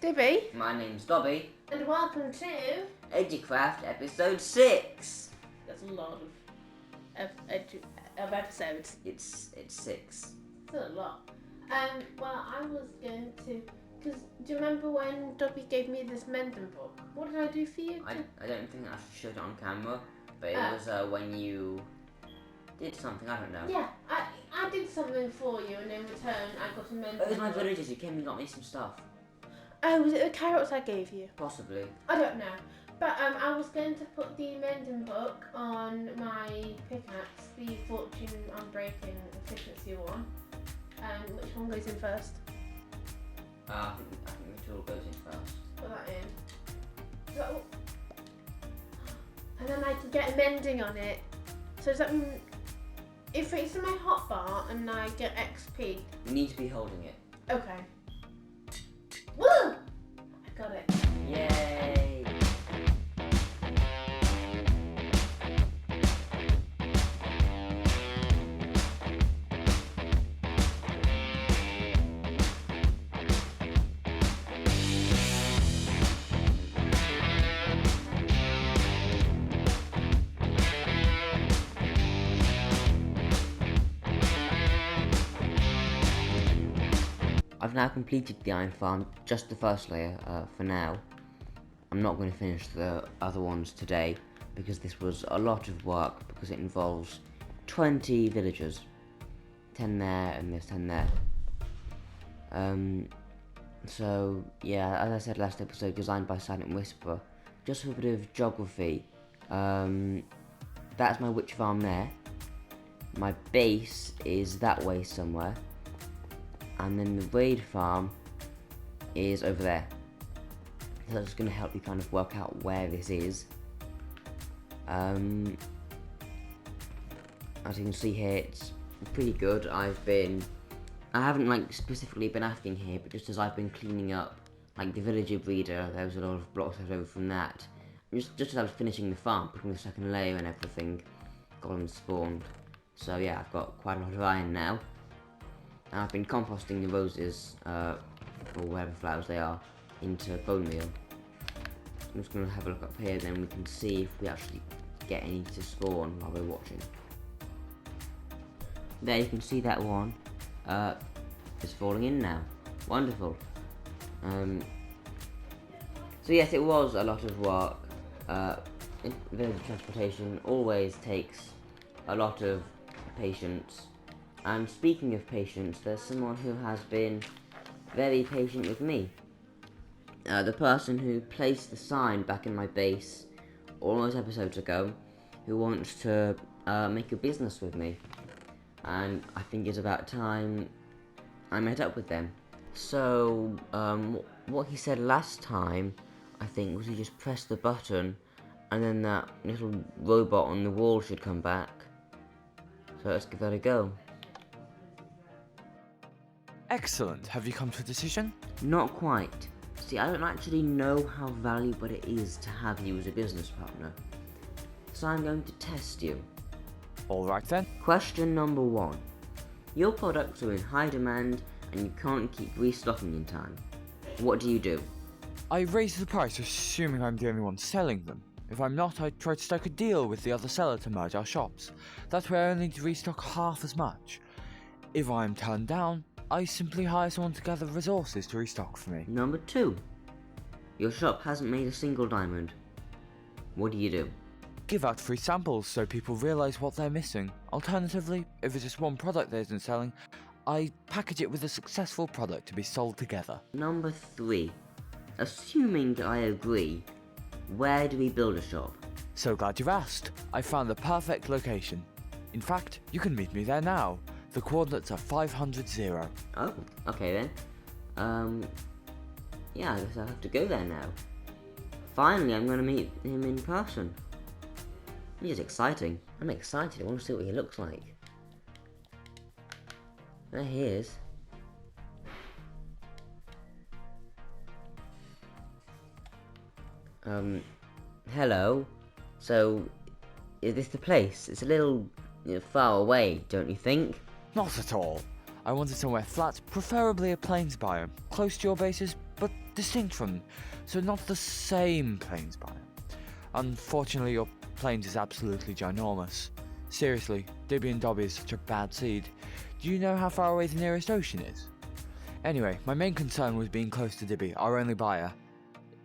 Dibby. My name's Dobby. And welcome to Educraft episode 6. That's a lot of episodes. It's 6. That's a lot. Well, I was going to, because do you remember when Dobby gave me this mending book? What did I do for you? I don't think I should show it on camera, but it was when you did something, I don't know. Yeah, I did something for you, and in return I got a mending book. It was my villagers, you came and got me some stuff. Oh, was it the carrots I gave you? Possibly. I don't know. But I was going to put the mending book on my pickaxe, the fortune unbreaking efficiency one. Which one goes in first? I think the tool goes in first. Put that in. And then I can get a mending on it. So does that mean if it's in my hotbar and I get XP? You need to be holding it. Okay. Woo! I got it. Yay! I've now completed the iron farm, just the first layer for now. I'm not going to finish the other ones today because this was a lot of work because it involves 20 villagers. 10 there and there's 10 there. So yeah, as I said last episode, designed by Silent Whisper. Just for a bit of geography, that's my witch farm there. My base is that way somewhere. And then the raid farm is over there. So that's going to help you kind of work out where this is. As you can see here, it's pretty good. I haven't like specifically been acting here, but just as I've been cleaning up like the villager breeder, there was a lot of blocks left over from that. Just as I was finishing the farm, putting the second layer and everything, golems spawned. So yeah, I've got quite a lot of iron now. And I've been composting the roses, or whatever flowers they are, into bone meal. I'm just going to have a look up here, then we can see if we actually get any to spawn while we're watching. There you can see that one is falling in now. Wonderful. So yes, it was a lot of work. Village transportation always takes a lot of patience. And speaking of patience, there's someone who has been very patient with me. The person who placed the sign back in my base all those episodes ago, who wants to make a business with me. And I think it's about time I met up with them. So, what he said last time, I think, was he just pressed the button and then that little robot on the wall should come back. So let's give that a go. Excellent. Have you come to a decision? Not quite. See, I don't actually know how valuable it is to have you as a business partner. So I'm going to test you. Alright then. Question number 1. Your products are in high demand and you can't keep restocking in time. What do you do? I raise the price assuming I'm the only one selling them. If I'm not, I try to strike a deal with the other seller to merge our shops. That way I only need to restock half as much. If I'm turned down, I simply hire someone to gather resources to restock for me. Number 2. Your shop hasn't made a single diamond. What do you do? Give out free samples so people realise what they're missing. Alternatively, if it's just one product that isn't selling, I package it with a successful product to be sold together. Number 3. Assuming I agree, where do we build a shop? So glad you've asked. I found the perfect location. In fact, you can meet me there now. The coordinates are 500. Oh, okay then. Yeah, I guess I'll have to go there now. Finally, I'm going to meet him in person. This is exciting. I'm excited. I want to see what he looks like. There he is. Hello. So, is this the place? It's a little far away, don't you think? Not at all. I wanted somewhere flat, preferably a plains biome, close to your bases, but distinct from them, so not the same plains biome. Unfortunately, your plains is absolutely ginormous. Seriously, Dibby&Dobby is such a bad seed. Do you know how far away the nearest ocean is? Anyway, my main concern was being close to Dibby, our only buyer.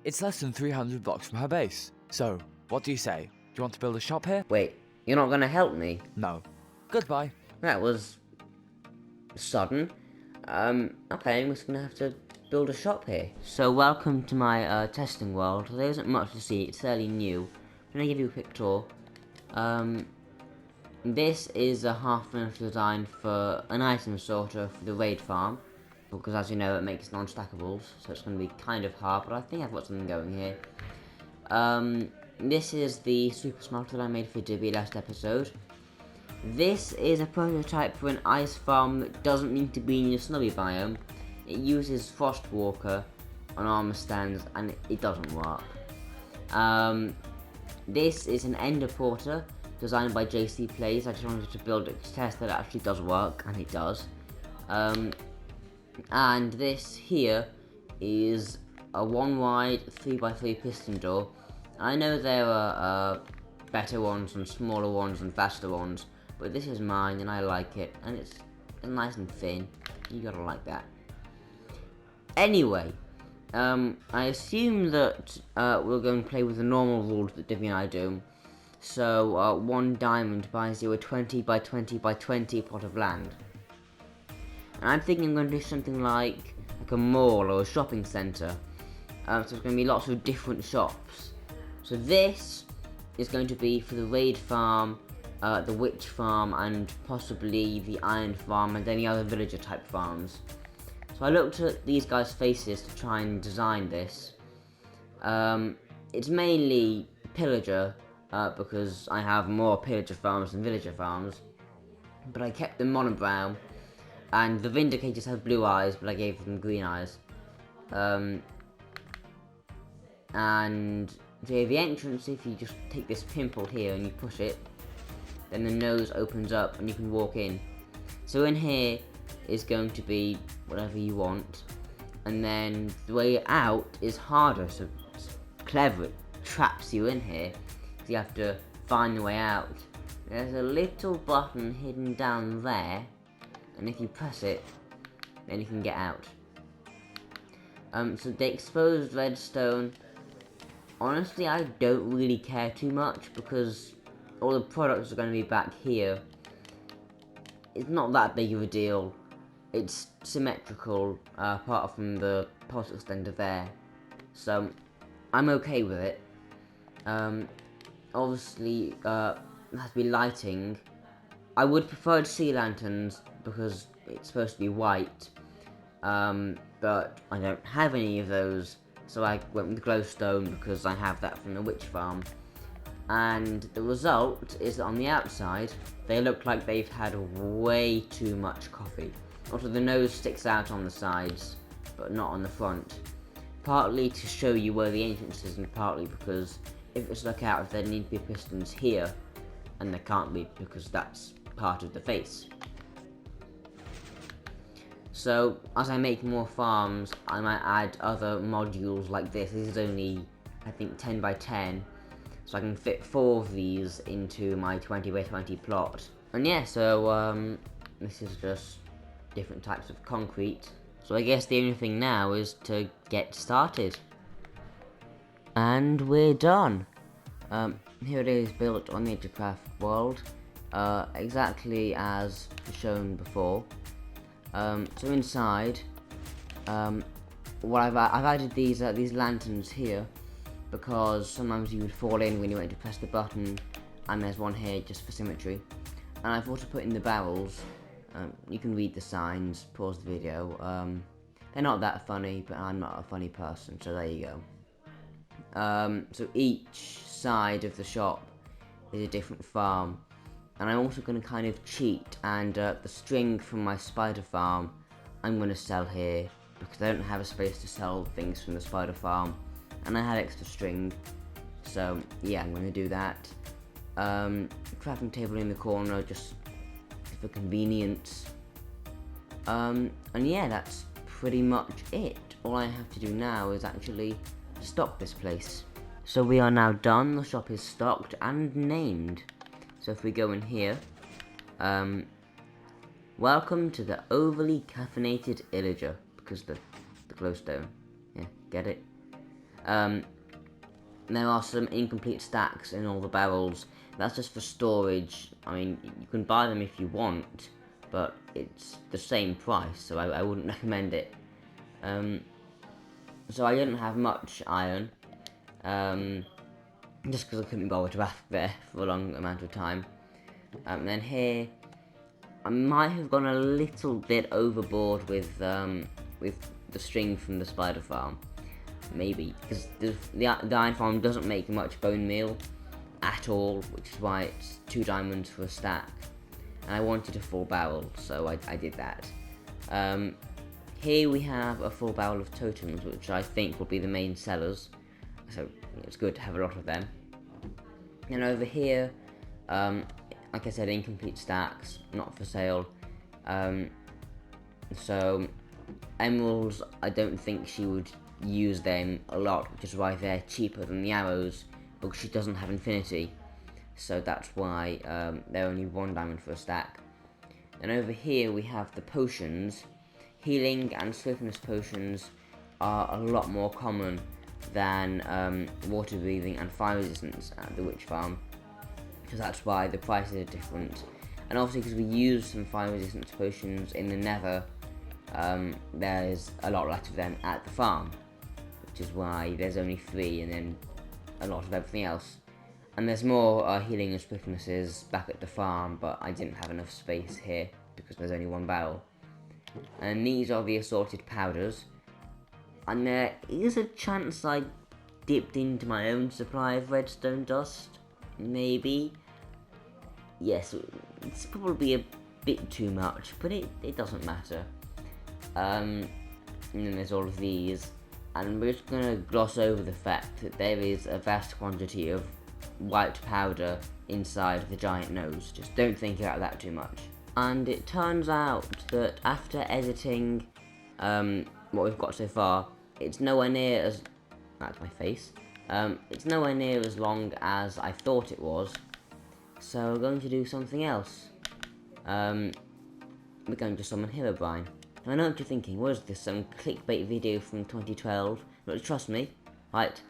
It's less than 300 blocks from her base. So, what do you say? Do you want to build a shop here? Wait, you're not gonna help me? No. Goodbye. That was sudden. Okay, I'm just gonna have to build a shop here. So welcome to my testing world. There isn't much to see, it's fairly new. I'm gonna give you a quick tour. This is a half-finished design for an item sorter for the raid farm. Because as you know, it makes non-stackables, so it's gonna be kind of hard, but I think I've got something going here. This is the super smelter that I made for Dibby last episode. This is a prototype for an ice farm that doesn't need to be in your snowy biome. It uses Frostwalker on armor stands and it doesn't work. This is an Ender Porter designed by JC Plays. I just wanted to build it to test that it actually does work, and it does. And this here is a 1 wide 3x3 piston door. I know there are better ones and smaller ones and faster ones, but this is mine and I like it, and it's nice and thin. You gotta like that. Anyway, I assume that we're going to play with the normal rules that Dibby and I do. So 1 diamond buys you a 20 by 20 by 20 plot of land. And I'm thinking I'm going to do something like a mall or a shopping centre. So there's going to be lots of different shops. So this is going to be for the raid farm, the witch farm, and possibly the iron farm and any other villager type farms. So I looked at these guys' faces to try and design this. It's mainly pillager, because I have more pillager farms than villager farms. But I kept them monobrown. And the Vindicators have blue eyes, but I gave them green eyes. And the entrance, if you just take this pimple here and you push it, then the nose opens up and you can walk in. So in here is going to be whatever you want. And then the way out is harder, so it's clever. It traps you in here. So you have to find the way out. There's a little button hidden down there. And if you press it, then you can get out. So the exposed redstone, honestly I don't really care too much because all the products are going to be back here. It's not that big of a deal. It's symmetrical, apart from the pulse extender there. So I'm okay with it. Obviously, it has to be lighting. I would prefer sea lanterns because it's supposed to be white, but I don't have any of those, so I went with glowstone because I have that from the witch farm. And the result is that on the outside, they look like they've had way too much coffee. Also, the nose sticks out on the sides, but not on the front. Partly to show you where the entrance is, and partly because if it stuck out, there need to be pistons here, and there can't be because that's part of the face. So, as I make more farms, I might add other modules like this. This is only, I think, 10 by 10. So I can fit 4 of these into my 20 by 20 plot. And yeah, so, this is just different types of concrete. So I guess the only thing now is to get started. And we're done. Here it is built on the Educraft world. Exactly as shown before. So inside, what I've added these lanterns here because sometimes you would fall in when you went to press the button, and there's one here just for symmetry. And I thought to put in the barrels. You can read the signs, pause the video. They're not that funny, but I'm not a funny person, so there you go. So each side of the shop is a different farm. And I'm also going to kind of cheat, and the string from my spider farm I'm going to sell here because I don't have a space to sell things from the spider farm, and I had extra string, so yeah, I'm going to do that. Crafting table in the corner just for convenience. And yeah, that's pretty much it. All I have to do now is actually stock this place. So we are now done. The shop is stocked and named. So if we go in here, welcome to the overly caffeinated Illager, because the glowstone. Yeah, get it? There are some incomplete stacks in all the barrels. That's just for storage. I mean, you can buy them if you want, but it's the same price, so I wouldn't recommend it. So I didn't have much iron, just because I couldn't bother to ask there for a long amount of time. And then here, I might have gone a little bit overboard with the string from the spider farm. Maybe, because the iron farm doesn't make much bone meal at all, which is why it's 2 diamonds for a stack. And I wanted a full barrel, so I did that. Here we have a full barrel of totems, which I think will be the main sellers, so it's good to have a lot of them. And over here, like I said, incomplete stacks, not for sale. So emeralds, I don't think she would use them a lot, which is why they're cheaper than the arrows, because she doesn't have infinity. So that's why they're only 1 diamond for a stack. And over here we have the potions. Healing and swiftness potions are a lot more common than water breathing and fire resistance at the witch farm. So that's why the prices are different. And obviously because we use some fire resistance potions in the nether, there's a lot less of them at the farm, which is why there's only 3 and then a lot of everything else. And there's more healing and swiftnesses back at the farm, but I didn't have enough space here because there's only 1 barrel. And these are the assorted powders. And there is a chance I dipped into my own supply of redstone dust. Maybe. Yes, it's probably a bit too much, but it doesn't matter. And then there's all of these. And we're just going to gloss over the fact that there is a vast quantity of white powder inside the giant nose. Just don't think about that too much. And it turns out that after editing what we've got so far, it's nowhere near as... That's my face. It's nowhere near as long as I thought it was. So we're going to do something else. We're going to summon Herobrine. I know what you're thinking, what is this, some clickbait video from 2012? But trust me, right,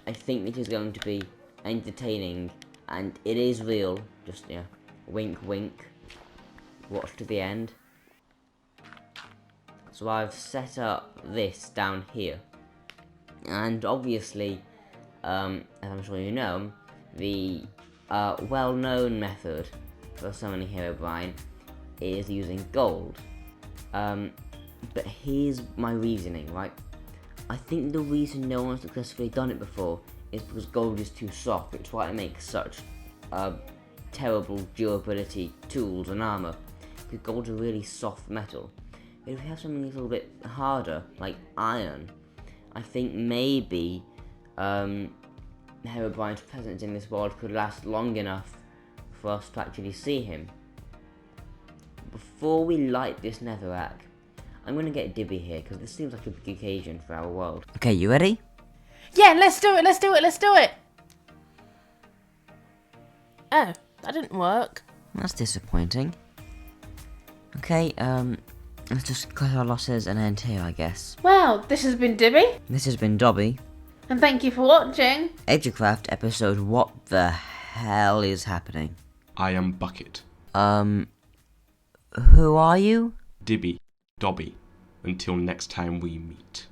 I think it is going to be entertaining, and it is real, just, yeah, wink wink, watch to the end. So I've set up this down here, and obviously, as I'm sure you know, the well-known method for summoning Herobrine is using gold. But here's my reasoning, right? I think the reason no one's successfully done it before is because gold is too soft. It's why it makes such terrible durability tools and armor. Because gold's a really soft metal. But if we have something a little bit harder, like iron, I think maybe Herobrine's presence in this world could last long enough for us to actually see him. Before we light this netherrack, I'm going to get Dibby here, because this seems like a big occasion for our world. Okay, you ready? Yeah, let's do it. Oh, that didn't work. That's disappointing. Okay, let's just cut our losses and end here, I guess. Well, this has been Dibby. This has been Dobby. And thank you for watching. Educraft episode What the Hell is Happening? I am Bucket. Who are you? Dibby, Dobby. Until next time we meet.